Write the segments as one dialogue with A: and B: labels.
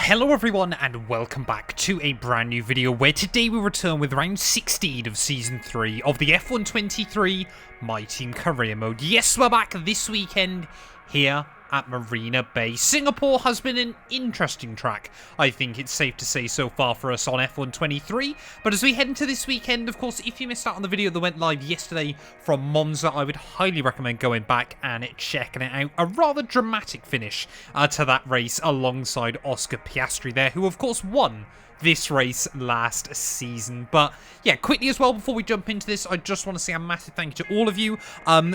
A: Hello everyone and welcome back to a brand new video where today we return with round 16 of season 3 of the F123 My Team Career Mode. Yes, we're back this weekend here at Marina Bay. Singapore has been an interesting track, I think it's safe to say so far for us on F123, but as we head into this weekend, of course, if you missed out on the video that went live yesterday from Monza, I would highly recommend going back and checking it out. A rather dramatic finish to that race alongside Oscar Piastri there, who of course won this race last season. But yeah, quickly as well, before we jump into this, I just want to say a massive thank you to all of you.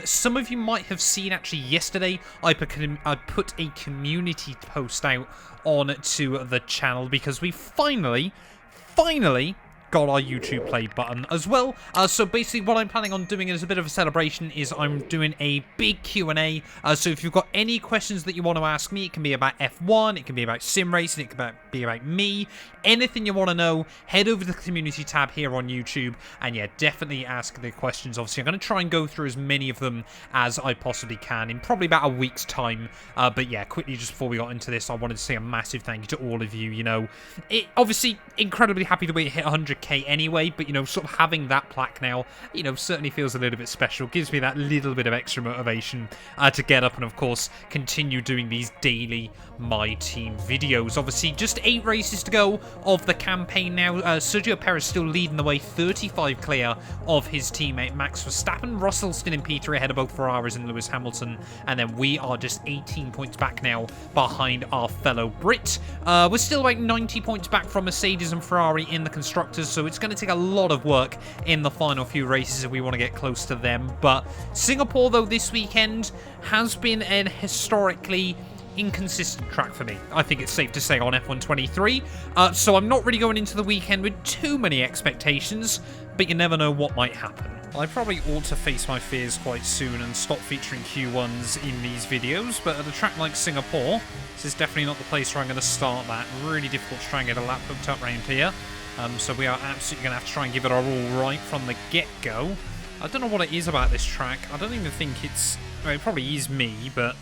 A: Some of you might have seen actually yesterday, I put a community post out on to the channel because we finally got our YouTube play button as well. So basically what I'm planning on doing as a bit of a celebration is I'm doing a big Q&A. So if you've got any questions that you want to ask me, it can be about F1, it can be about sim racing, it can be about me, anything you want to know, head over to the community tab here on YouTube, and yeah, definitely ask the questions. Obviously, I'm going to try and go through as many of them as I possibly can in probably about a week's time. But yeah, quickly, just before we got into this, I wanted to say a massive thank you to all of you. You know, obviously, incredibly happy that we hit 100k anyway, but you know, sort of having that plaque now, you know, certainly feels a little bit special. Gives me that little bit of extra motivation to get up and, of course, continue doing these daily My Team videos. Obviously, just 8 races to go of the campaign now. Sergio Perez still leading the way, 35 clear of his teammate Max Verstappen. Russell still in P3 ahead of both Ferraris and Lewis Hamilton, and then we are just 18 points back now behind our fellow Brit. We're still about 90 points back from Mercedes and Ferrari in the constructors, so it's going to take a lot of work in the final few races if we want to get close to them. But Singapore, though, this weekend has been an historically inconsistent track for me, I think it's safe to say, on F123. So I'm not really going into the weekend with too many expectations, but you never know what might happen. I probably ought to face my fears quite soon and stop featuring Q1s in these videos, but at a track like Singapore, this is definitely not the place where I'm going to start that. Really difficult to try and get a lap hooked up around here. So we are absolutely going to have to try and give it our all right from the get-go. I don't know what it is about this track. I don't even think it's... Well, it probably is me, but...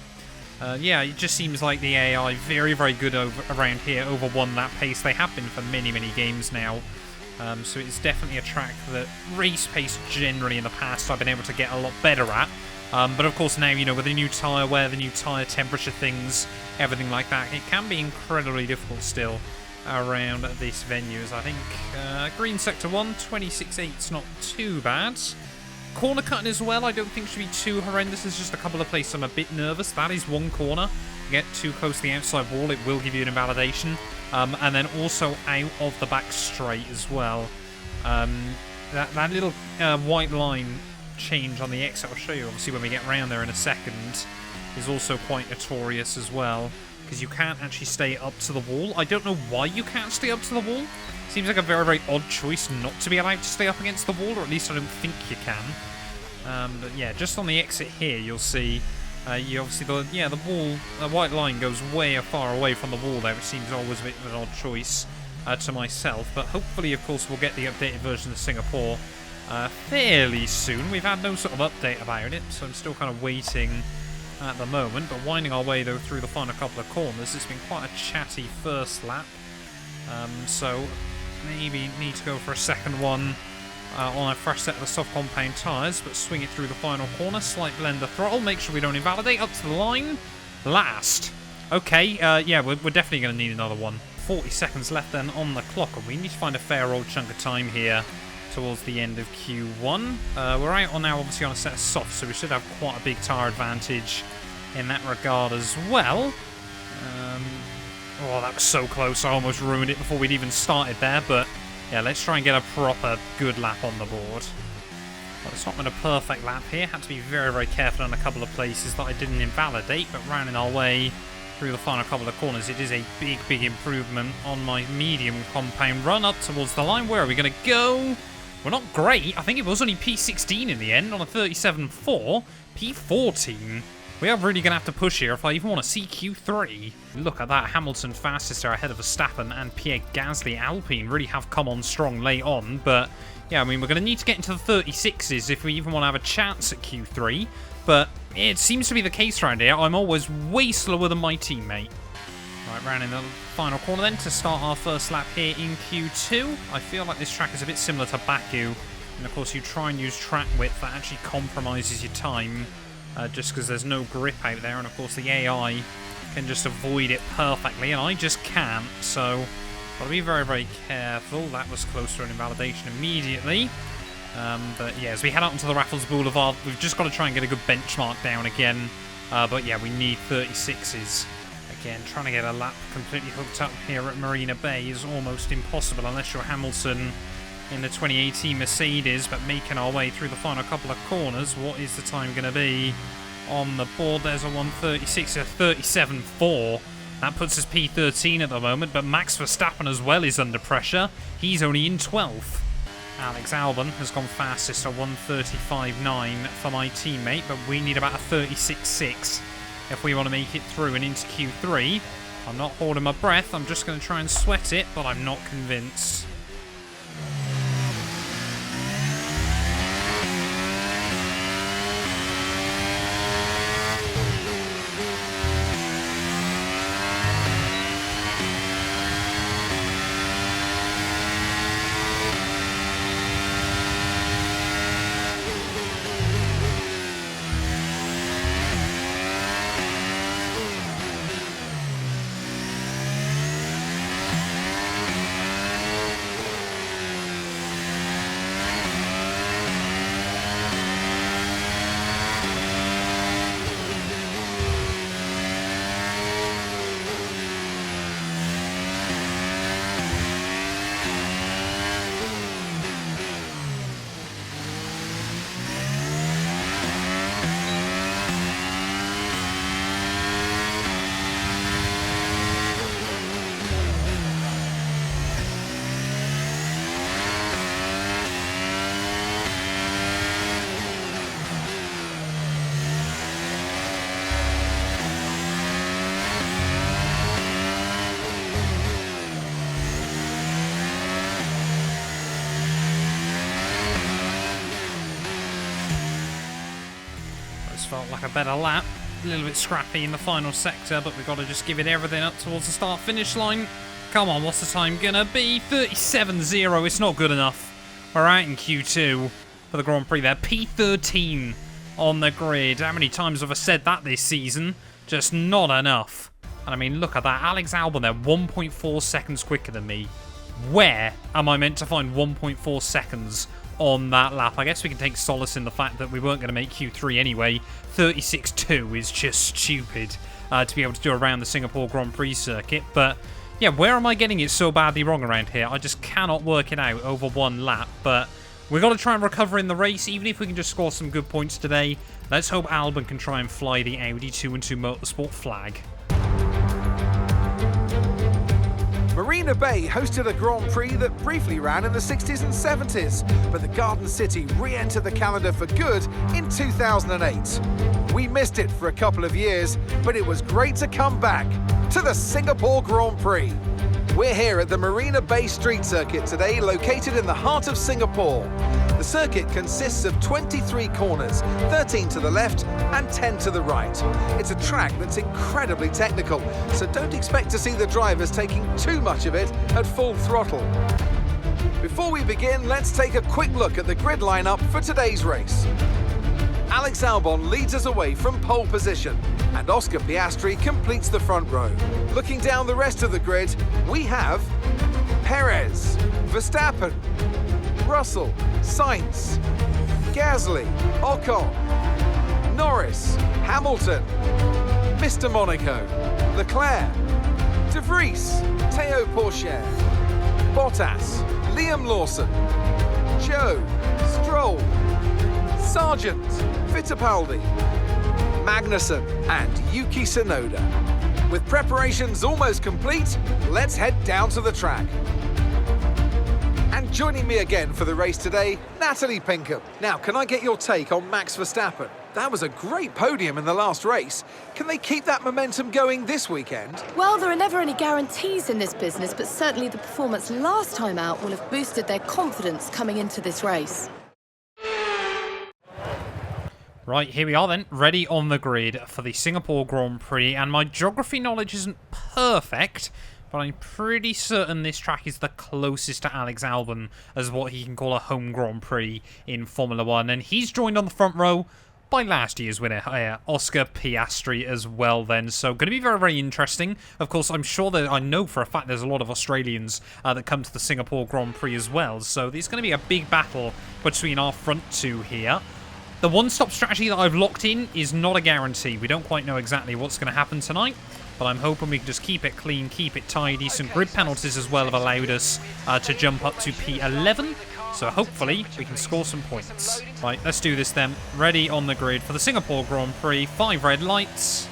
A: yeah, it just seems like the AI very, very good around here over one lap pace. They have been for many, many games now. So it's definitely a track that race pace generally in the past I've been able to get a lot better at. But of course now, you know, with the new tyre wear, the new tyre temperature things, everything like that, it can be incredibly difficult still around this venue. As I think green sector 1, 26.8's not too bad. Corner cutting as well, I don't think should be too horrendous. There's just a couple of places I'm a bit nervous. That is one corner. Get too close to the outside wall, it will give you an invalidation. And then also out of the back straight as well. That little white line change on the exit, I'll show you obviously when we get round there in a second, is also quite notorious as well, because you can't actually stay up to the wall. I don't know why you can't stay up to the wall. Seems like a very, very odd choice not to be allowed to stay up against the wall, or at least I don't think you can. But yeah, just on the exit here, you'll see, you obviously, the wall, the white line goes way far away from the wall there, which seems always a bit of an odd choice to myself. But hopefully, of course, we'll get the updated version of Singapore fairly soon. We've had no sort of update about it, so I'm still kind of waiting at the moment. But winding our way, though, through the final couple of corners, it's been quite a chatty first lap. So maybe need to go for a second one on a fresh set of the soft compound tyres, but swing it through the final corner. Slight blend of throttle, make sure we don't invalidate. Up to the line. Last. Okay, yeah, we're definitely going to need another one. 40 seconds left then on the clock, and we need to find a fair old chunk of time here towards the end of Q1. We're out on now, obviously, on a set of softs, so we should have quite a big tyre advantage in that regard as well. Oh, that was so close. I almost ruined it before we'd even started there. But yeah, let's try and get a proper good lap on the board. Well, it's not been a perfect lap here. Had to be very, very careful in a couple of places that I didn't invalidate. But rounding our way through the final couple of corners, it is a big, big improvement on my medium compound run up towards the line. Where are we going to go? Well, not great. I think it was only P16 in the end on a 37.4. P14. We are really going to have to push here if I even want to see Q3. Look at that. Hamilton fastest there ahead of Verstappen, and Pierre Gasly. Alpine really have come on strong late on. But yeah, I mean, we're going to need to get into the 36s if we even want to have a chance at Q3. But it seems to be the case around here. I'm always way slower than my teammate. Right, round in the final corner then to start our first lap here in Q2. I feel like this track is a bit similar to Baku. And of course you try and use track width, that actually compromises your time. Just because there's no grip out there. And of course the AI can just avoid it perfectly. And I just can't. So gotta be very, very careful. That was close to an invalidation immediately. But yeah, as we head out onto the Raffles Boulevard, we've just got to try and get a good benchmark down again. But yeah, we need 36s. Again, trying to get a lap completely hooked up here at Marina Bay is almost impossible unless you're Hamilton in the 2018 Mercedes. But making our way through the final couple of corners, what is the time going to be on the board? There's a 1:36, a 37.4. That puts us P13 at the moment, but Max Verstappen as well is under pressure. He's only in 12th. Alex Albon has gone fastest, a 1:35.9 for my teammate, but we need about a 36.6 if we want to make it through and into Q3. I'm not holding my breath, I'm just going to try and sweat it, but I'm not convinced. Felt like a better lap. A little bit scrappy in the final sector, but we've got to just give it everything up towards the start-finish line. Come on, what's the time gonna be? 37.0. It's not good enough. We're out in Q2 for the Grand Prix there. P13 on the grid. How many times have I said that this season? Just not enough. And I mean, look at that. Alex Albon there, 1.4 seconds quicker than me. Where am I meant to find 1.4 seconds on that lap? I guess we can take solace in the fact that we weren't going to make Q3 anyway. 36.2 is just stupid to be able to do around the Singapore Grand Prix circuit. But yeah, where am I getting it so badly wrong around here? I just cannot work it out over one lap. But we've got to try and recover in the race, even if we can just score some good points today. Let's hope Albon can try and fly the Audi 2&2 Motorsport flag.
B: Marina Bay hosted a Grand Prix that briefly ran in the 60s and 70s, but the Garden City re-entered the calendar for good in 2008. We missed it for a couple of years, but it was great to come back to the Singapore Grand Prix. We're here at the Marina Bay Street Circuit today, located in the heart of Singapore. The circuit consists of 23 corners, 13 to the left and 10 to the right. It's a track that's incredibly technical, so don't expect to see the drivers taking too much of it at full throttle. Before we begin, let's take a quick look at the grid lineup for today's race. Alex Albon leads us away from pole position, and Oscar Piastri completes the front row. Looking down the rest of the grid, we have Perez, Verstappen, Russell, Sainz, Gasly, Ocon, Norris, Hamilton, Mr. Monaco, Leclerc, De Vries, Théo Pourchaire, Bottas, Liam Lawson, Joe, Stroll, Sargent, Fittipaldi, Magnussen and Yuki Tsunoda. With preparations almost complete, let's head down to the track. And joining me again for the race today, Natalie Pinkham. Now, can I get your take on Max Verstappen? That was a great podium in the last race. Can they keep that momentum going this weekend?
C: Well, there are never any guarantees in this business, but certainly the performance last time out will have boosted their confidence coming into this race.
A: Right, here we are then, ready on the grid for the Singapore Grand Prix, and my geography knowledge isn't perfect, but I'm pretty certain this track is the closest to Alex Albon as what he can call a home Grand Prix in Formula 1, and he's joined on the front row by last year's winner, Oscar Piastri as well then, so going to be very, very interesting. Of course, I'm sure that I know for a fact there's a lot of Australians that come to the Singapore Grand Prix as well, so there's going to be a big battle between our front two here. The one-stop strategy that I've locked in is not a guarantee. We don't quite know exactly what's going to happen tonight, but I'm hoping we can just keep it clean, keep it tidy. Some grid penalties as well have allowed us to jump up to P11, so hopefully we can score some points. Right, let's do this then. Ready on the grid for the Singapore Grand Prix. 5 red lights.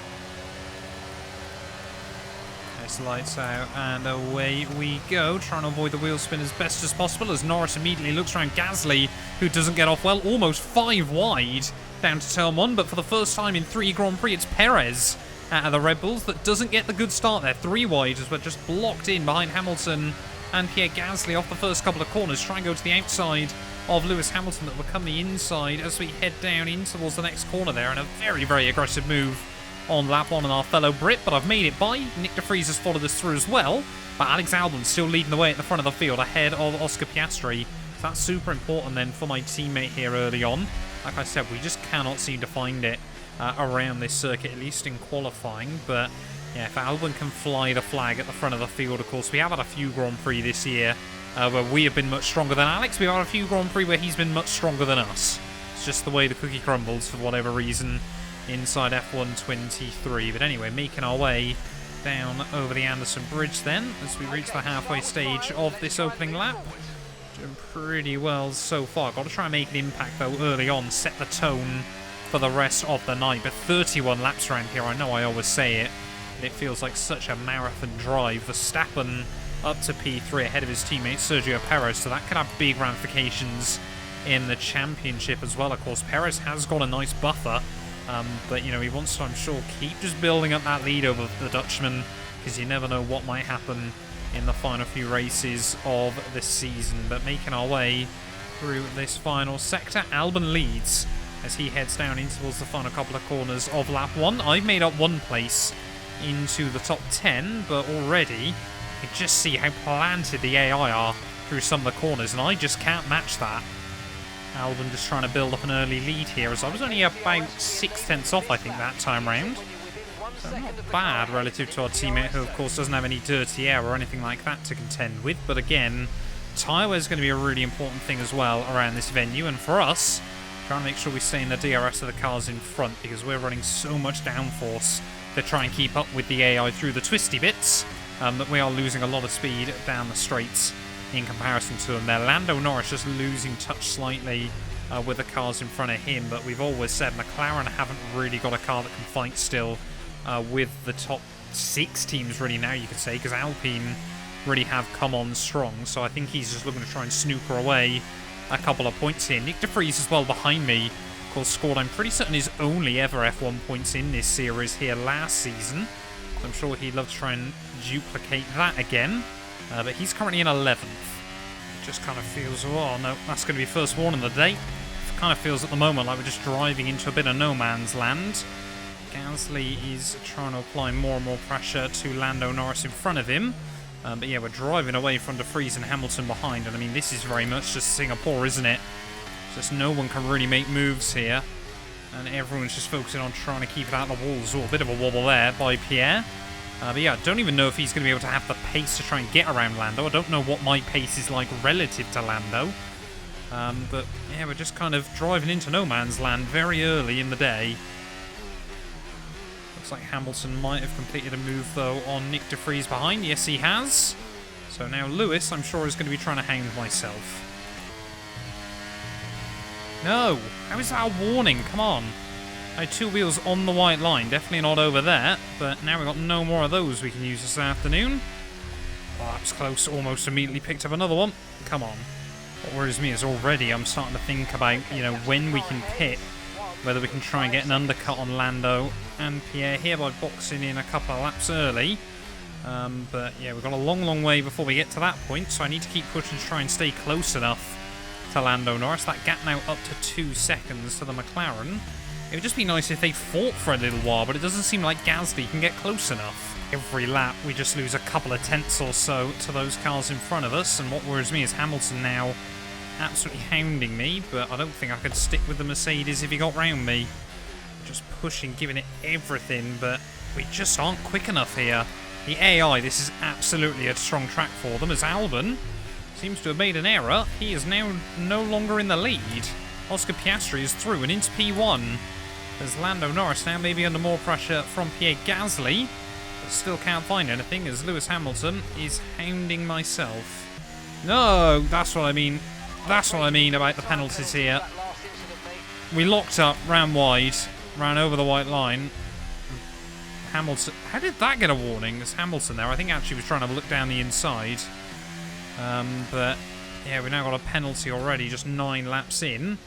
A: Nice lights out, and away we go. Trying to avoid the wheel spin as best as possible as Norris immediately looks around Gasly, who doesn't get off well. Almost 5 wide down to turn 1, but for the first time in 3 Grand Prix, it's Perez out of the Red Bulls that doesn't get the good start there. 3 wide as we're just blocked in behind Hamilton and Pierre Gasly off the first couple of corners. Try and go to the outside of Lewis Hamilton that will come the inside as we head down in towards the next corner there, and a very, very aggressive move on lap 1 on our fellow Brit, but I've made it by. Nick de Vries has followed us through as well, but Alex Albon still leading the way at the front of the field ahead of Oscar Piastri. So that's super important then for my teammate here early on. Like I said, we just cannot seem to find it around this circuit, at least in qualifying, but yeah, if Albon can fly the flag at the front of the field, of course, we have had a few Grand Prix this year where we have been much stronger than Alex. We've had a few Grand Prix where he's been much stronger than us. It's just the way the cookie crumbles for whatever reason inside F123. But anyway, making our way down over the Anderson Bridge then as we reach the halfway stage of this opening lap. Doing pretty well so far. Got to try and make an impact though early on, set the tone for the rest of the night. But 31 laps around here, I know I always say it, but it feels like such a marathon drive. Verstappen up to P3 ahead of his teammate Sergio Perez, so that could have big ramifications in the championship as well. Of course, Perez has got a nice buffer, but you know, he wants to, I'm sure, keep just building up that lead over the Dutchman, because you never know what might happen in the final few races of this season. But making our way through this final sector, Albon leads as he heads down in towards the final couple of corners of lap 1. I've made up 1 place into the top 10, but already you can just see how planted the AI are through some of the corners, and I just can't match that. Albon just trying to build up an early lead here, as I was only about 6/10 off, I think, that time round. So not bad relative to our teammate, who of course doesn't have any dirty air or anything like that to contend with. But again, tyre wear is going to be a really important thing as well around this venue, and for us, trying to make sure we stay in the DRS of the cars in front, because we're running so much downforce to try and keep up with the AI through the twisty bits, that we are losing a lot of speed down the straights in comparison to them there. Lando Norris just losing touch slightly with the cars in front of him, but we've always said McLaren haven't really got a car that can fight still with the top 6 teams really now, you could say, because Alpine really have come on strong, so I think he's just looking to try and snooker away a couple of points here. Nick de Vries as well behind me, of course, scored, I'm pretty certain, his only ever F1 points in this series here last season. So I'm sure he'd love to try and duplicate that again. But he's currently in 11th. It just kind of feels, oh no, that's going to be first warning of the day. It kind of feels at the moment like we're just driving into a bit of no man's land. Gasly is trying to apply more and more pressure to Lando Norris in front of him. But yeah, we're driving away from de Vries and Hamilton behind. And I mean, this is very much just Singapore, isn't it? Just no one can really make moves here. And everyone's just focusing on trying to keep it out of the walls. Oh, a bit of a wobble there by Pierre. But yeah, I don't even know if he's going to be able to have the pace to try and get around Lando. I don't know what my pace is like relative to Lando. But yeah, we're just kind of driving into no man's land very early in the day. Looks like Hamilton might have completed a move, though, on Nick de Vries behind. Yes, he has. So now Lewis, I'm sure, is going to be trying to hang myself. No! How is that a warning? Come on. I had 2 wheels on the white line. Definitely not over there. But now we've got no more of those we can use this afternoon. Oh, that was close. Almost immediately picked up another one. Come on. What worries me is already I'm starting to think about, you know, when we can pit. Whether we can try and get an undercut on Lando and Pierre here by boxing in a couple of laps early. But yeah, we've got a long, long way before we get to that point. So I need to keep pushing to try and stay close enough to Lando Norris. That gap now up to 2 seconds to the McLaren. It would just be nice if they fought for a little while, but it doesn't seem like Gasly can get close enough. Every lap, we just lose a couple of tenths or so to those cars in front of us, and what worries me is Hamilton now absolutely hounding me, but I don't think I could stick with the Mercedes if he got round me. Just pushing, giving it everything, but we just aren't quick enough here. The AI, this is absolutely a strong track for them, as Albon seems to have made an error. He is now no longer in the lead. Oscar Piastri is through and into P1. As Lando Norris now maybe under more pressure from Pierre Gasly, but still can't find anything as Lewis Hamilton is hounding myself. No, that's what I mean. That's what I mean about the penalties here. We locked up, ran wide, ran over the white line. Hamilton, how did that get a warning? There's Hamilton there. I think actually was trying to look down the inside. But yeah, we now got a penalty already, just 9 laps in.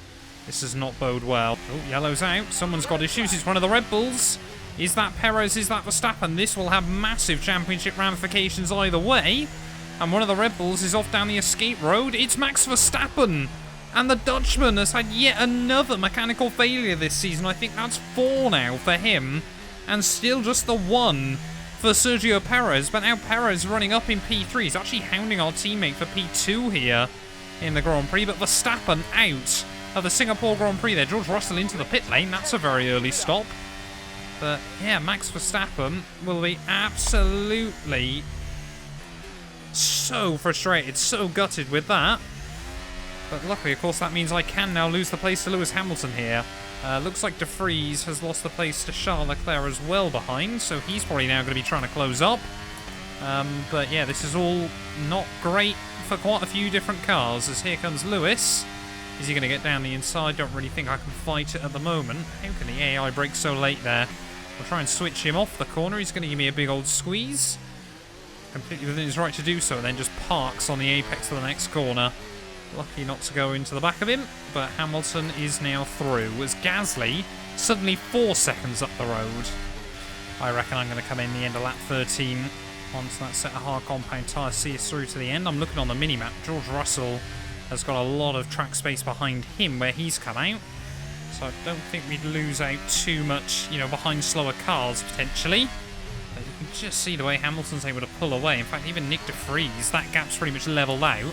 A: This does not bode well. Oh, yellow's out. Someone's got issues. It's one of the Red Bulls. Is that Perez? Is that Verstappen? This will have massive championship ramifications either way. And one of the Red Bulls is off down the escape road. It's Max Verstappen. And the Dutchman has had yet another mechanical failure this season. I think that's 4 now for him. And still just the 1 for Sergio Perez. But now Perez running up in P3. He's actually hounding our teammate for P2 here in the Grand Prix. But Verstappen out of the Singapore Grand Prix there. George Russell into the pit lane. That's a very early stop. But yeah, Max Verstappen will be absolutely so frustrated, so gutted with that. But luckily, of course, that means I can now lose the place to Lewis Hamilton here. Looks like De Vries has lost the place to Charles Leclerc as well behind, so he's probably now going to be trying to close up. But yeah, this is all not great for quite a few different cars, as here comes Lewis. Is he going to get down the inside? Don't really think I can fight it at the moment. How can the AI brake so late there? I'll try and switch him off the corner. He's going to give me a big old squeeze. Completely within his right to do so, and then just parks on the apex of the next corner. Lucky not to go into the back of him, but Hamilton is now through. As Gasly suddenly 4 seconds up the road. I reckon I'm going to come in the end of lap 13 onto that set of hard compound tyres, see us through to the end. I'm looking on the mini-map. George Russell has got a lot of track space behind him where he's come out. So I don't think we'd lose out too much, you know, behind slower cars, potentially. But you can just see the way Hamilton's able to pull away. In fact, even Nick De Vries, that gap's pretty much levelled out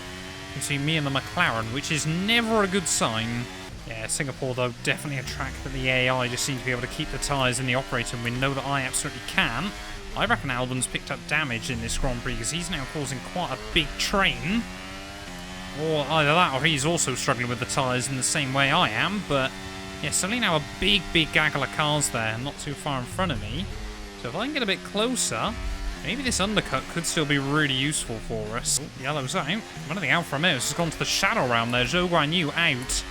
A: between me and the McLaren, which is never a good sign. Yeah, Singapore, though, definitely a track that the AI just seems to be able to keep the tyres in the operating window that I absolutely can. I reckon Albon's picked up damage in this Grand Prix because he's now causing quite a big train. Or either that or he's also struggling with the tyres in the same way I am, but yeah, suddenly now a big gaggle of cars there, not too far in front of me. So if I can get a bit closer, maybe this undercut could still be really useful for us. Oh, yellow's out. One of the Alfa Romeos has gone to the shadow round there. Zhou Guanyu out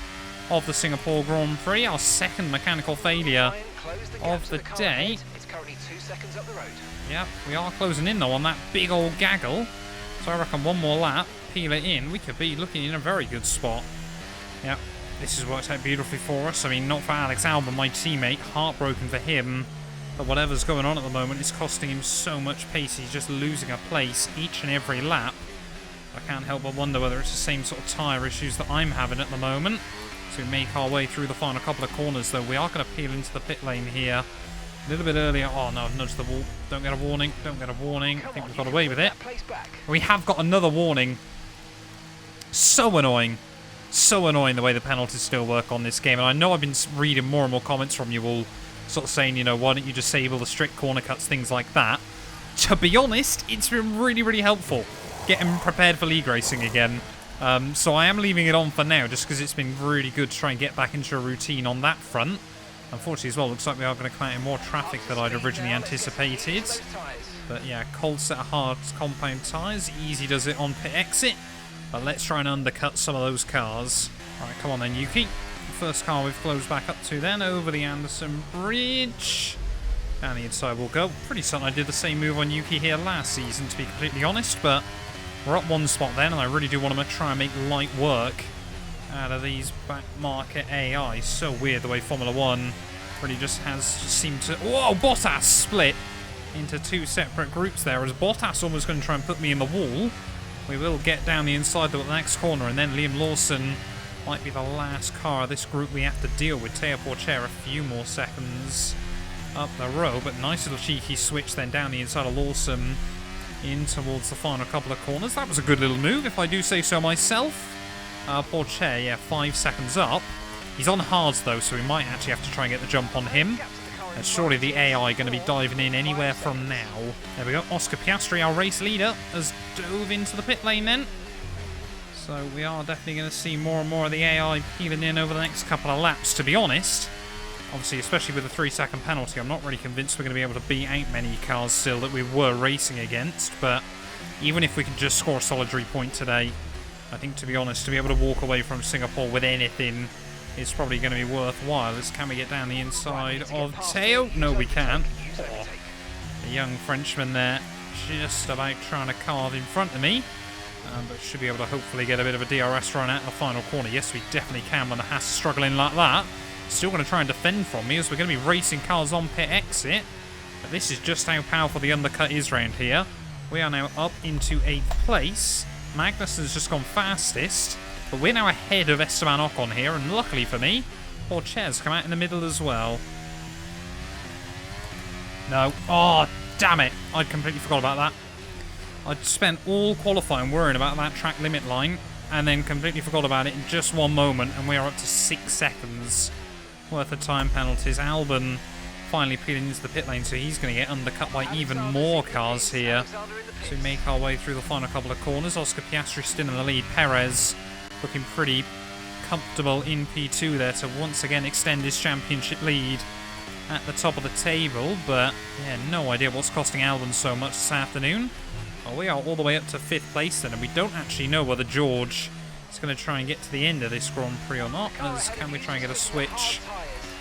A: of the Singapore Grand Prix. Our second mechanical failure of the day.
D: It's currently 2 seconds up the road.
A: Yep, we are closing in though on that big old gaggle. So I reckon one more lap, peel it in, we could be looking in a very good spot. Yep, this has worked out beautifully for us. I mean, not for Alex Albon, my teammate. Heartbroken for him. But whatever's going on at the moment is costing him so much pace. He's just losing a place each and every lap. I can't help but wonder whether it's the same sort of tyre issues that I'm having at the moment. So we make our way through the final couple of corners, though. We are going to peel into the pit lane here a little bit earlier. Oh, no, I've nudged the wall. Don't get a warning. Don't get a warning. I think we've got away with it. We have got another warning. So annoying. So annoying the way the penalties still work on this game. And I know I've been reading more and more comments from you all sort of saying, you know, why don't you disable the strict corner cuts, things like that. To be honest, it's been really helpful getting prepared for league racing again. So I am leaving it on for now just because it's been really good to try and get back into a routine on that front. Unfortunately as well, looks like we are going to come in more traffic than I'd originally anticipated. But yeah, cold set of hard compound tyres. Easy does it on pit exit. But let's try and undercut some of those cars. Alright, come on then, Yuki. First car we've closed back up to then, over the Anderson Bridge. Down the inside we'll go. Pretty certain I did the same move on Yuki here last season, to be completely honest, but we're up one spot then, and I really do want to try and make light work out of these back market AI. So weird the way Formula 1 really just seemed to... Whoa, Bottas split into 2 separate groups there, as Bottas almost going to try and put me in the wall. We will get down the inside though at the next corner, and then Liam Lawson Might be the last car of this group we have to deal with. Teo Porcher a few more seconds up the road, but nice little cheeky switch then down the inside of Lawson in towards the final couple of corners. That was a good little move, if I do say so myself. Porcher, yeah, 5 seconds up. He's on hards though, so we might actually have to try and get the jump on him. And surely the AI going to be diving in anywhere from now. There we go. Oscar Piastri, our race leader, has dove into the pit lane then. So we are definitely going to see more and more of the AI peeling in over the next couple of laps, to be honest. Obviously, especially with the 3-second penalty, I'm not really convinced we're going to be able to beat out many cars still that we were racing against. But even if we can just score a solitary point today, I think, to be honest, to be able to walk away from Singapore with anything is probably going to be worthwhile. Can we get down the inside of Teo? No, we can't. Oh, the young Frenchman there just about trying to carve in front of me. But should be able to hopefully get a bit of a DRS run out of the final corner. Yes, we definitely can when the Haas is struggling like that. Still going to try and defend from me as we're going to be racing cars on pit exit. But this is just how powerful the undercut is round here. We are now up into 8th place. Magnussen's just gone fastest. But we're now ahead of Esteban Ocon here, and luckily for me, Porcher's come out in the middle as well. No. Oh, damn it. I'd completely forgot about that. I'd spent all qualifying worrying about that track limit line, and then completely forgot about it in just one moment, and we are up to 6 seconds worth of time penalties. Albon finally peeling into the pit lane, so he's going to get undercut by even more cars here. So we make our way through the final couple of corners. Oscar Piastri still in the lead. Perez looking pretty comfortable in P2 there to once again extend his championship lead at the top of the table. But yeah, no idea what's costing Albon so much this afternoon. Well, we are all the way up to 5th place then, and we don't actually know whether George is going to try and get to the end of this Grand Prix or not. As can we try and get a switch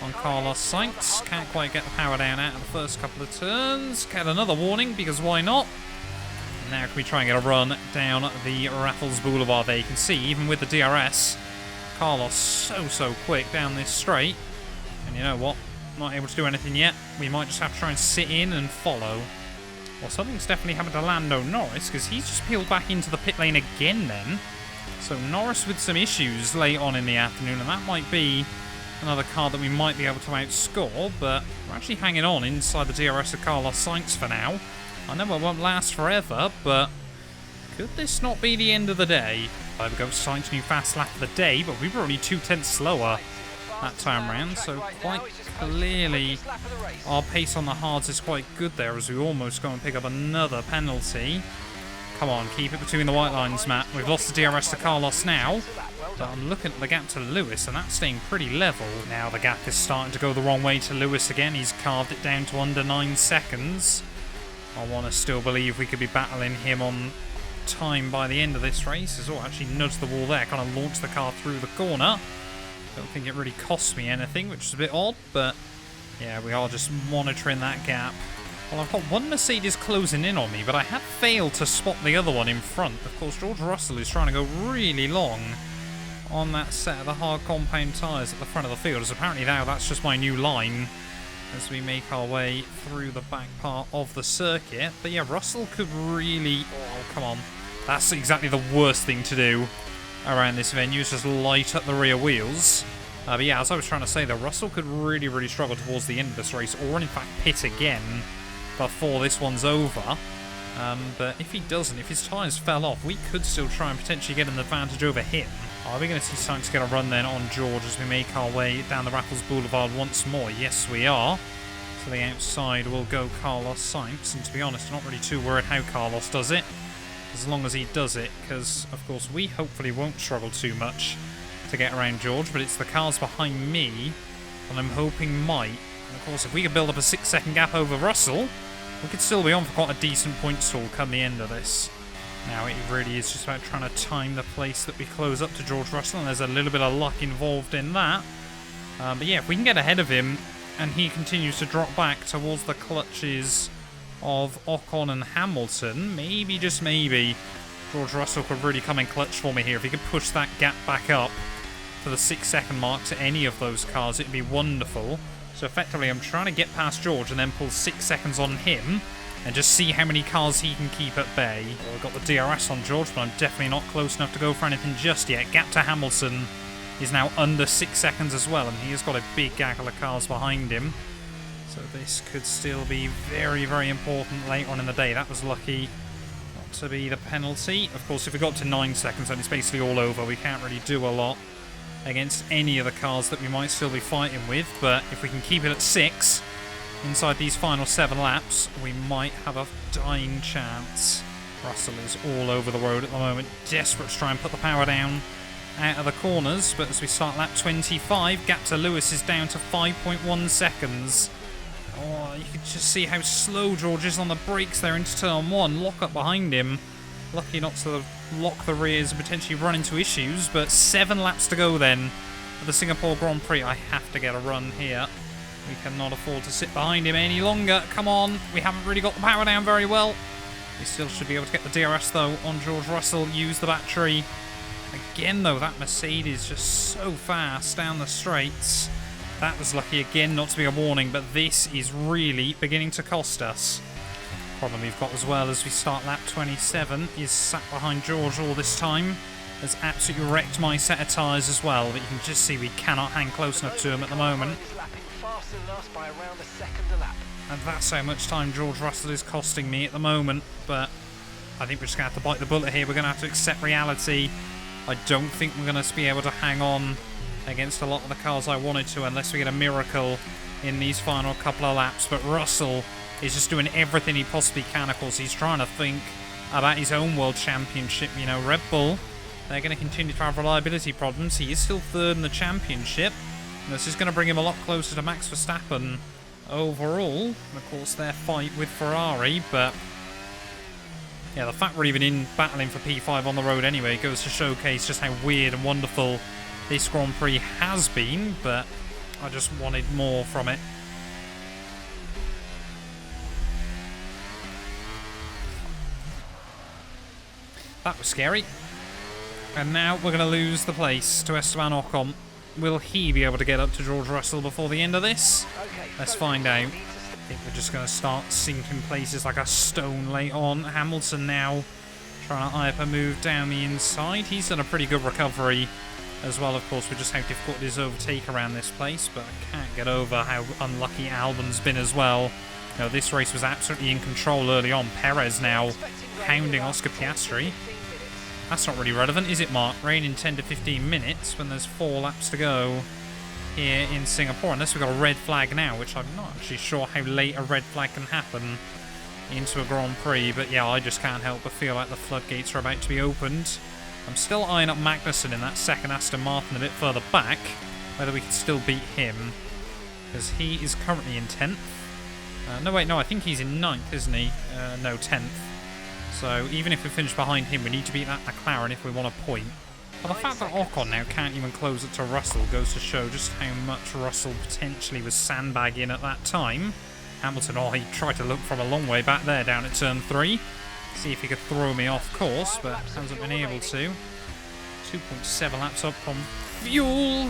A: on Carlos Sainz? Can't quite get the power down out of the first couple of turns. Get another warning, because why not? Now can we try and get a run down the Raffles Boulevard there? You can see, even with the DRS, Carlos so quick down this straight. And you know what? Not able to do anything yet. We might just have to try and sit in and follow. Well, something's definitely happened to Lando Norris, because he's just peeled back into the pit lane again then. So Norris with some issues late on in the afternoon, and that might be another car that we might be able to outscore, but we're actually hanging on inside the DRS of Carlos Sainz for now. I know it won't last forever, but could this not be the end of the day? There we go, Sainz new fast lap of the day, but we were only 2/10 slower that time round, so quite clearly our pace on the hards is quite good there as we almost go and pick up another penalty. Come on, keep it between the white lines, Matt. We've lost the DRS to Carlos now, but I'm looking at the gap to Lewis, and that's staying pretty level. Now the gap is starting to go the wrong way to Lewis again. He's carved it down to under 9 seconds. I want to still believe we could be battling him on time by the end of this race. As well, actually nudged the wall there, kind of launched the car through the corner. Don't think it really cost me anything, which is a bit odd, but yeah, we are just monitoring that gap. Well, I've got one Mercedes closing in on me, but I have failed to spot the other one in front. Of course, George Russell is trying to go really long on that set of the hard compound tyres at the front of the field, as apparently now that's just my new line as we make our way through the back part of the circuit. But yeah, Russell could really... Oh, come on. That's exactly the worst thing to do around this venue, is just light up the rear wheels. But yeah, as I was trying to say, though, Russell could really struggle towards the end of this race, or in fact pit again before this one's over. But if he doesn't, if his tyres fell off, we could still try and potentially get an advantage over him. Are we going to see Sainz get a run then on George as we make our way down the Raffles Boulevard once more? Yes, we are. To the outside will go Carlos Sainz, and to be honest, I'm not really too worried how Carlos does it, as long as he does it, because of course we hopefully won't struggle too much to get around George, but it's the cars behind me that I'm hoping might. And of course, if we could build up a 6-second gap over Russell, we could still be on for quite a decent point stall come the end of this. Now it really is just about trying to time the place that we close up to George Russell, and there's a little bit of luck involved in that. But yeah, if we can get ahead of him and he continues to drop back towards the clutches of Ocon and Hamilton, maybe, just maybe, George Russell could really come in clutch for me here. If he could push that gap back up to the 6-second mark to any of those cars, it'd be wonderful. So effectively I'm trying to get past George and then pull 6 seconds on him and just see how many cars he can keep at bay. Well, I've got the DRS on George, but I'm definitely not close enough to go for anything just yet. Gap to Hamilton is now under 6 seconds as well, and he has got a big gaggle of cars behind him. So this could still be very, very important later on in the day. That was lucky not to be the penalty. Of course, if we got to 9 seconds, then it's basically all over. We can't really do a lot against any of the cars that we might still be fighting with, but if we can keep it at 6 inside these final 7 laps, we might have a dying chance. Russell is all over the road at the moment, desperate to try and put the power down out of the corners, but as we start lap 25, gap to Lewis is down to 5.1 seconds. Oh, you can just see how slow George is on the brakes there into turn 1. Lock up behind him. Lucky not to lock the rears and potentially run into issues, but 7 laps to go then for the Singapore Grand Prix. I have to get a run here. We cannot afford to sit behind him any longer. Come on, we haven't really got the power down very well. We still should be able to get the DRS though on George Russell. Use the battery. Again though, that Mercedes just so fast down the straights. That was lucky again not to be a warning, but this is really beginning to cost us. Problem we've got as well as we start lap 27 is sat behind George all this time. Has absolutely wrecked my set of tyres as well, but you can just see we cannot hang close enough to him at the moment. And that's how much time George Russell is costing me at the moment, but I think we're just going to have to bite the bullet here. We're going to have to accept reality. I don't think we're going to be able to hang on against a lot of the cars I wanted to unless we get a miracle in these final couple of laps, but Russell is just doing everything he possibly can. Of course, he's trying to think about his own world championship. You know, Red Bull, they're going to continue to have reliability problems. He is still 3rd in the championship, and this is going to bring him a lot closer to Max Verstappen overall. And of course, their fight with Ferrari, but yeah, the fact we're even in battling for P5 on the road anyway goes to showcase just how weird and wonderful this Grand Prix has been, but I just wanted more from it. That was scary. And now we're going to lose the place to Esteban Ocon. Will he be able to get up to George Russell before the end of this? Let's find out. I think we're just going to start sinking places like a stone late on. Hamilton now trying to eye up a move down the inside. He's done a pretty good recovery as well, of course, with just how difficult it is to overtake around this place, but I can't get over how unlucky Albon's been as well. You know, this race was absolutely in control early on. Perez now hounding Oscar Piastri. That's not really relevant, is it, Mark? Rain in 10 to 15 minutes when there's 4 laps to go here in Singapore, unless we've got a red flag now, which I'm not actually sure how late a red flag can happen into a Grand Prix, but yeah, I just can't help but feel like the floodgates are about to be opened. I'm still eyeing up Magnussen in that second Aston Martin a bit further back, whether we can still beat him, because he is currently in 10th. No, wait, no, I think he's in 9th, isn't he? No, 10th. So even if we finish behind him, we need to beat that McLaren if we want a point. But the fact that Ocon now can't even close it to Russell goes to show just how much Russell potentially was sandbagging at that time. Hamilton, oh, he tried to look from a long way back there down at turn 3. See if he could throw me off course, but hasn't been able to. 2.7 laps up on fuel.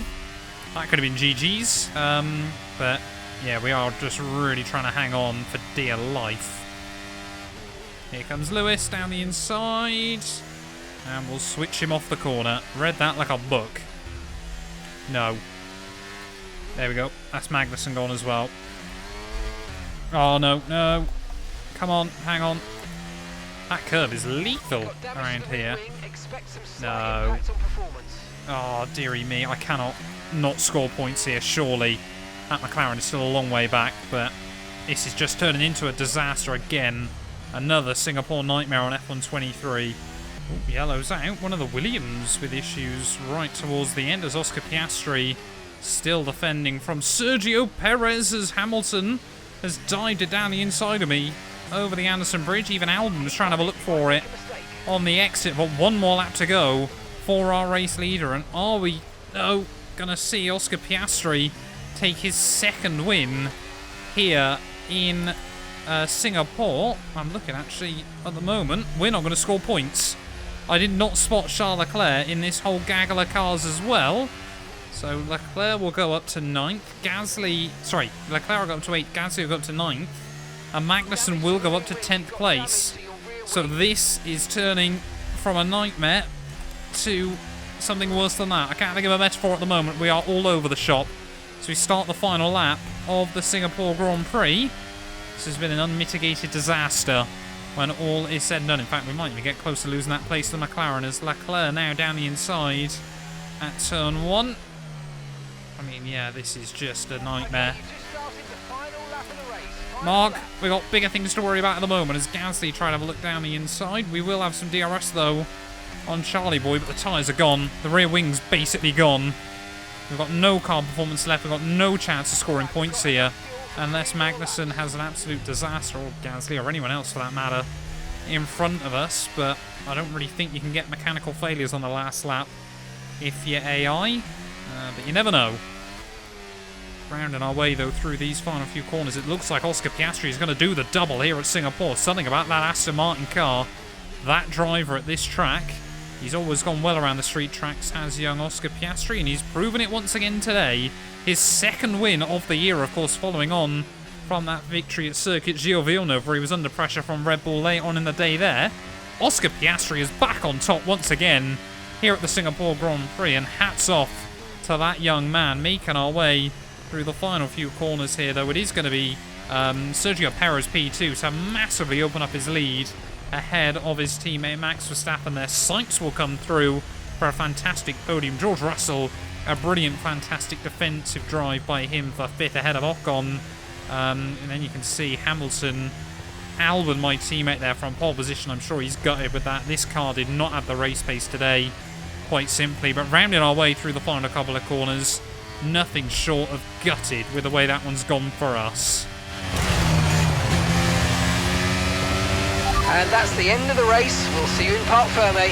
A: That could have been GG's. But yeah, we are just really trying to hang on for dear life. Here comes Lewis down the inside. And we'll switch him off the corner. Read that like a book. No. There we go. That's Magnussen gone as well. Oh, no, no. Come on, hang on. That curve is lethal around here. No. Oh, dearie me. I cannot not score points here, surely. That McLaren is still a long way back, but this is just turning into a disaster again. Another Singapore nightmare on F123. Ooh, yellow's out. One of the Williams with issues right towards the end as Oscar Piastri still defending from Sergio Perez as Hamilton has dived it down the inside of me over the Anderson Bridge. Even Albon was trying to have a look for it on the exit, but one more lap to go for our race leader. And are we going to see Oscar Piastri take his 2nd win here in Singapore? I'm looking actually at the moment. We're not going to score points. I did not spot Charles Leclerc in this whole gaggle of cars as well. So Leclerc will go up to 9th. Leclerc will go up to 8th. Gasly will go up to 9th. And Magnussen will go up to 10th place. So this is turning from a nightmare to something worse than that. I can't think of a metaphor at the moment. We are all over the shop. So we start the final lap of the Singapore Grand Prix. This has been an unmitigated disaster when all is said and done. In fact, we might even get close to losing that place to McLaren as Leclerc now down the inside at turn 1. I mean, yeah, this is just a nightmare. Mark, we've got bigger things to worry about at the moment as Gasly try to have a look down the inside. We will have some DRS, though, on Charlie Boy, but the tyres are gone. The rear wing's basically gone. We've got no car performance left. We've got no chance of scoring points here unless Magnussen has an absolute disaster, or Gasly, or anyone else for that matter, in front of us. But I don't really think you can get mechanical failures on the last lap if you're AI, but you never know. Rounding our way, though, through these final few corners, it looks like Oscar Piastri is going to do the double here at Singapore. Something about that Aston Martin car, that driver at this track. He's always gone well around the street tracks, has young Oscar Piastri, and he's proven it once again today. His second win of the year, of course, following on from that victory at Circuit Gilles Villeneuve, where he was under pressure from Red Bull late on in the day there. Oscar Piastri is back on top once again here at the Singapore Grand Prix, and hats off to that young man, making our way through the final few corners here, though it is going to be Sergio Perez P2 to massively open up his lead ahead of his teammate Max Verstappen there. Sainz will come through for a fantastic podium. George Russell, a brilliant, fantastic defensive drive by him for 5th ahead of Ocon. And then you can see Hamilton, Albon, my teammate there from pole position. I'm sure he's gutted with that. This car did not have the race pace today, quite simply. But rounding our way through the final couple of corners, nothing short of gutted with the way that one's gone for us.
D: And that's the end of the race. We'll see you in Parc Fermé.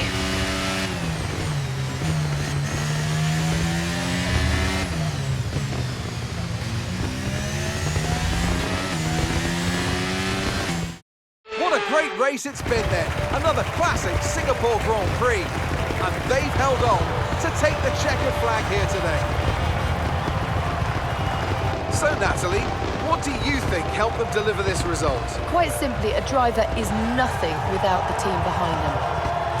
B: What a great race it's been then. Another classic Singapore Grand Prix. And they've held on to take the checkered flag here today. So, Natalie, what do you think helped them deliver this result?
C: Quite simply, a driver is nothing without the team behind them.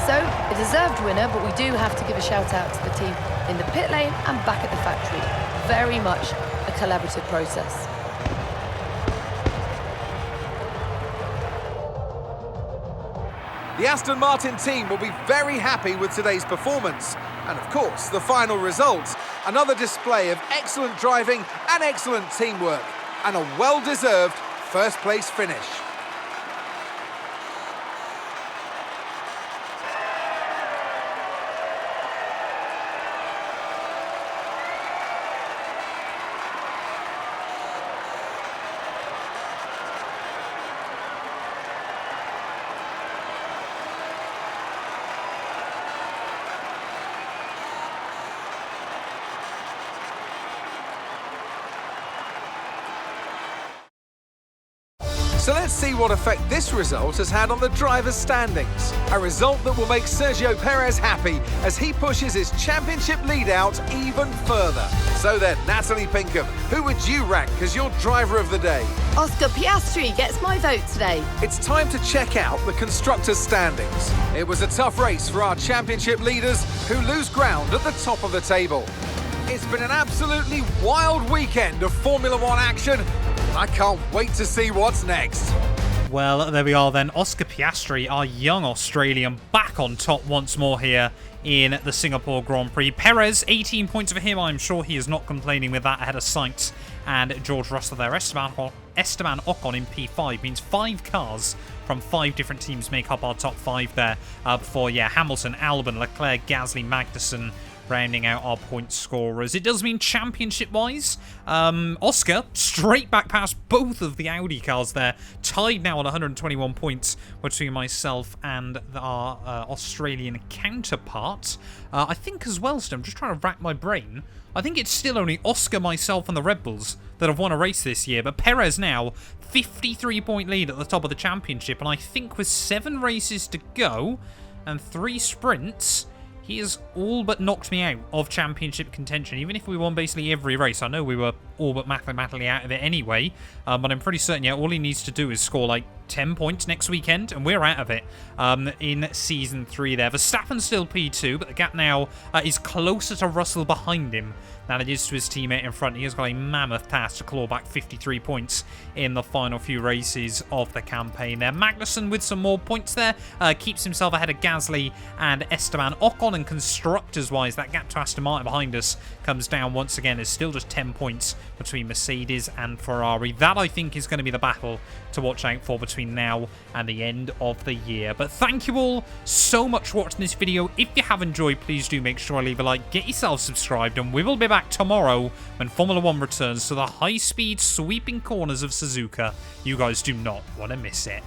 C: So, a deserved winner, but we do have to give a shout out to the team in the pit lane and back at the factory. Very much a collaborative process.
B: The Aston Martin team will be very happy with today's performance. And of course, the final result. Another display of excellent driving and excellent teamwork. And a well-deserved first-place finish. So let's see what effect this result has had on the drivers' standings. A result that will make Sergio Perez happy as he pushes his championship lead out even further. So then, Natalie Pinkham, who would you rank as your driver of the day?
C: Oscar Piastri gets my vote today.
B: It's time to check out the constructors' standings. It was a tough race for our championship leaders who lose ground at the top of the table. It's been an absolutely wild weekend of Formula One action. I can't wait to see what's next.
A: Well, there we are then. Oscar Piastri, our young Australian, back on top once more here in the Singapore Grand Prix. Perez, 18 points for him. I'm sure he is not complaining with that ahead of Sainz and George Russell there. Esteban Ocon in P5 means 5 cars from 5 different teams make up our top 5 there. Before, Hamilton, Albon, Leclerc, Gasly, Magnussen rounding out our point scorers. It does mean championship-wise, Oscar straight back past both of the Audi cars there, tied now on 121 points between myself and our Australian counterpart. I think as well, still, I'm just trying to rack my brain. I think it's still only Oscar, myself, and the Red Bulls that have won a race this year, but Perez now 53-point lead at the top of the championship, and I think with 7 races to go and 3 sprints, he has all but knocked me out of championship contention. Even if we won basically every race, I know we were all but mathematically out of it anyway. But I'm pretty certain, yeah, all he needs to do is score like 10 points next weekend, and we're out of it in Season 3 there. Verstappen's still P2, but the gap now is closer to Russell behind him than it is to his teammate in front. He has got a mammoth task to claw back 53 points in the final few races of the campaign there. Magnussen with some more points there, keeps himself ahead of Gasly and Esteban Ocon, and constructors-wise, that gap to Aston Martin behind us comes down once again. There's still just 10 points between Mercedes and Ferrari. That, I think, is going to be the battle to watch out for between now and the end of the year. But thank you all so much for watching this video. If you have enjoyed, please do make sure to leave a like, get yourself subscribed, and we will be back tomorrow when Formula 1 returns to the high-speed sweeping corners of Suzuka. You guys do not want to miss it.